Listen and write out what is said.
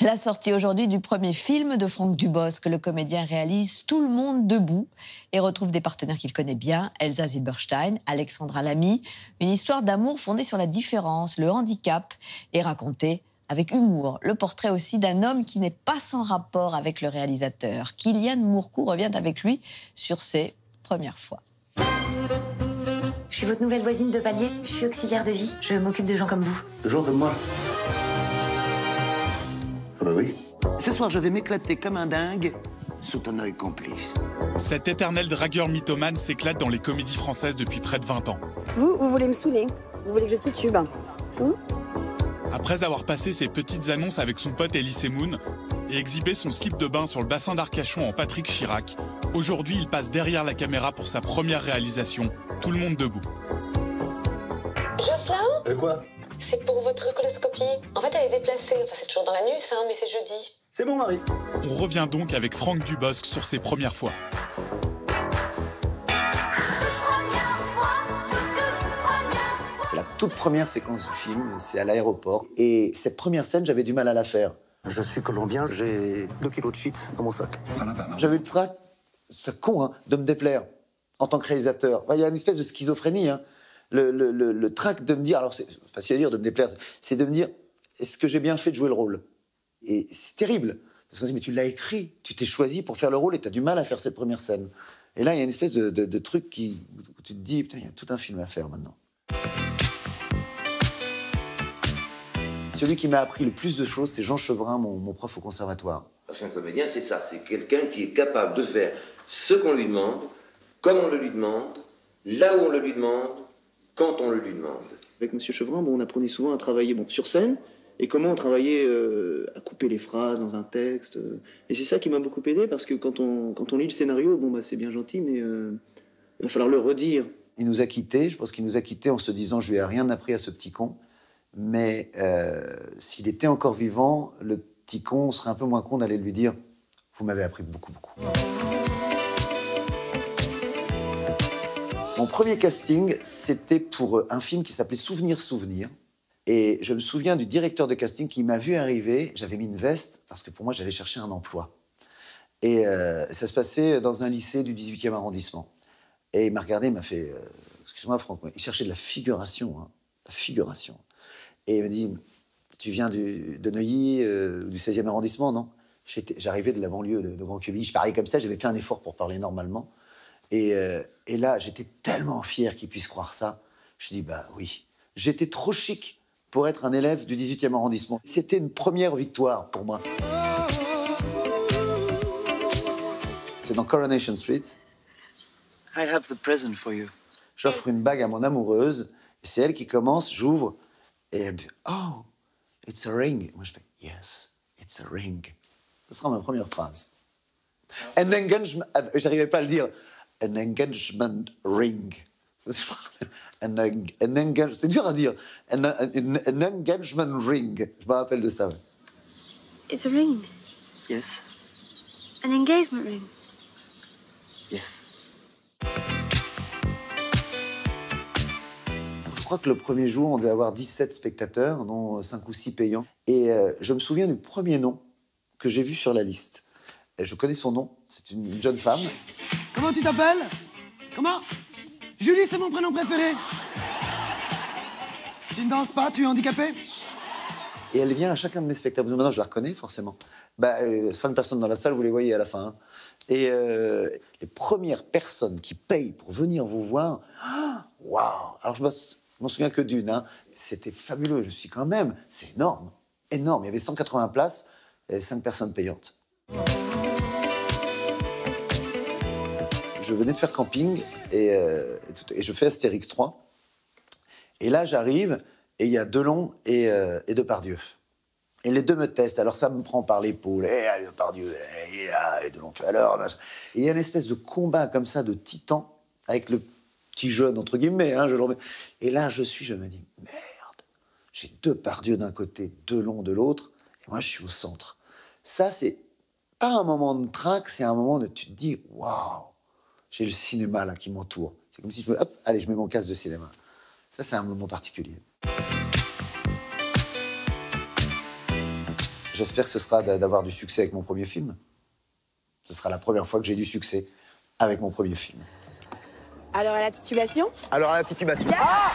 La sortie aujourd'hui du premier film de Franck Dubosc. Le comédien réalise Tout le monde debout et retrouve des partenaires qu'il connaît bien, Elsa Zilberstein, Alexandra Lamy. Une histoire d'amour fondée sur la différence, le handicap et racontée avec humour. Le portrait aussi d'un homme qui n'est pas sans rapport avec le réalisateur. Kylian Mourcou revient avec lui sur ses premières fois. Je suis votre nouvelle voisine de palier. Je suis auxiliaire de vie. Je m'occupe de gens comme vous. De gens comme moi? Ah bah oui. Ce soir, je vais m'éclater comme un dingue sous ton œil complice. Cet éternel dragueur mythomane s'éclate dans les comédies françaises depuis près de 20 ans. Vous voulez me saouler? Vous voulez que je titube? Après avoir passé ses petites annonces avec son pote Elise Moon et exhibé son slip de bain sur le bassin d'Arcachon en Patrick Chirac, aujourd'hui il passe derrière la caméra pour sa première réalisation, Tout le monde debout. Jocelyn? Quoi? C'est pour votre coloscopie. En fait, elle est déplacée. Enfin, c'est toujours dans l'anus, hein, mais c'est jeudi. C'est bon, Marie. On revient donc avec Franck Dubosc sur ses premières fois. C'est la toute première séquence du film, c'est à l'aéroport. Et cette première scène, j'avais du mal à la faire. Je suis colombien, j'ai 2 kilos de shit dans mon sac. J'avais le trac, c'est con, hein, de me déplaire en tant que réalisateur. Il y a une espèce de schizophrénie, hein. Le trac de me dire, alors c'est facile à dire de me déplaire, c'est de me dire, est-ce que j'ai bien fait de jouer le rôle? Et c'est terrible, parce qu'on se dit, mais tu l'as écrit, tu t'es choisi pour faire le rôle et tu as du mal à faire cette première scène. Et là, il y a une espèce de truc où tu te dis, putain, il y a tout un film à faire maintenant. Celui qui m'a appris le plus de choses, c'est Jean Chevrin, mon prof au conservatoire. Parce qu'un comédien, c'est ça, c'est quelqu'un qui est capable de faire ce qu'on lui demande, comme on le lui demande, là où on le lui demande, quand on le lui demande. Avec Monsieur Chevrin, on apprenait souvent à travailler sur scène et comment on travaillait à couper les phrases dans un texte. Et c'est ça qui m'a beaucoup aidé parce que quand on lit le scénario, c'est bien gentil, mais il va falloir le redire. Il nous a quittés, je pense qu'il nous a quittés en se disant « je lui ai rien appris à ce petit con ». Mais s'il était encore vivant, le petit con serait un peu moins con d'aller lui dire « vous m'avez appris beaucoup, beaucoup ». Mon premier casting, c'était pour un film qui s'appelait Souvenir, Souvenir. Et je me souviens du directeur de casting qui m'a vu arriver. J'avais mis une veste parce que pour moi, j'allais chercher un emploi. Et ça se passait dans un lycée du 18e arrondissement. Et il m'a regardé, il m'a fait excuse-moi Franck, il cherchait de la figuration, hein, la figuration. Et il m'a dit, tu viens de Neuilly, du 16e arrondissement, non? J'arrivais de la banlieue de Grand Quevilly, je parlais comme ça, j'avais fait un effort pour parler normalement. Et là, j'étais tellement fier qu'il puisse croire ça. Je dis, bah oui, j'étais trop chic pour être un élève du 18e arrondissement. C'était une première victoire pour moi. C'est dans Coronation Street. I have the present for you. J'offre une bague à mon amoureuse, et c'est elle qui commence, j'ouvre, et elle me dit « Oh, it's a ring ». Moi, je fais « Yes, it's a ring ». Ce sera ma première phrase. An engagement... J'arrivais pas à le dire. An engagement ring. C'est dur à dire. An engagement ring. Je me rappelle de ça. Ouais. It's a ring. Yes. An engagement ring. Yes. Je crois que le premier jour, on devait avoir 17 spectateurs, dont 5 ou 6 payants. Et je me souviens du premier nom que j'ai vu sur la liste. Et je connais son nom, c'est une jeune femme. Comment tu t'appelles? Comment? Julie, c'est mon prénom préféré. Tu ne danses pas, tu es handicapé? Et elle vient à chacun de mes spectacles. Maintenant, je la reconnais, forcément. 5 personnes dans la salle, vous les voyez à la fin. Hein. Et les premières personnes qui payent pour venir vous voir, waouh! Alors, je m'en souviens que d'une. Hein. C'était fabuleux. Je suis quand même... C'est énorme. Énorme. Il y avait 180 places et 5 personnes payantes. Je venais de faire camping et je fais Astérix 3. Et là, j'arrive et il y a Delon et Depardieu. Et les deux me testent. Alors, ça me prend par l'épaule. Depardieu, et Delon fait alors... Et il y a une espèce de combat comme ça de titan avec le petit jeune, entre guillemets. Hein, et là, je me dis, merde, j'ai Depardieu d'un côté, Delon de l'autre, et moi, je suis au centre. Ça, c'est pas un moment de trac, c'est un moment où tu te dis, waouh, j'ai le cinéma là qui m'entoure. C'est comme si je mets mon casque de cinéma. Ça, c'est un moment particulier. J'espère que ce sera d'avoir du succès avec mon premier film. Ce sera la première fois que j'ai du succès avec mon premier film. Alors à la titubation? Alors à la titubation. Ah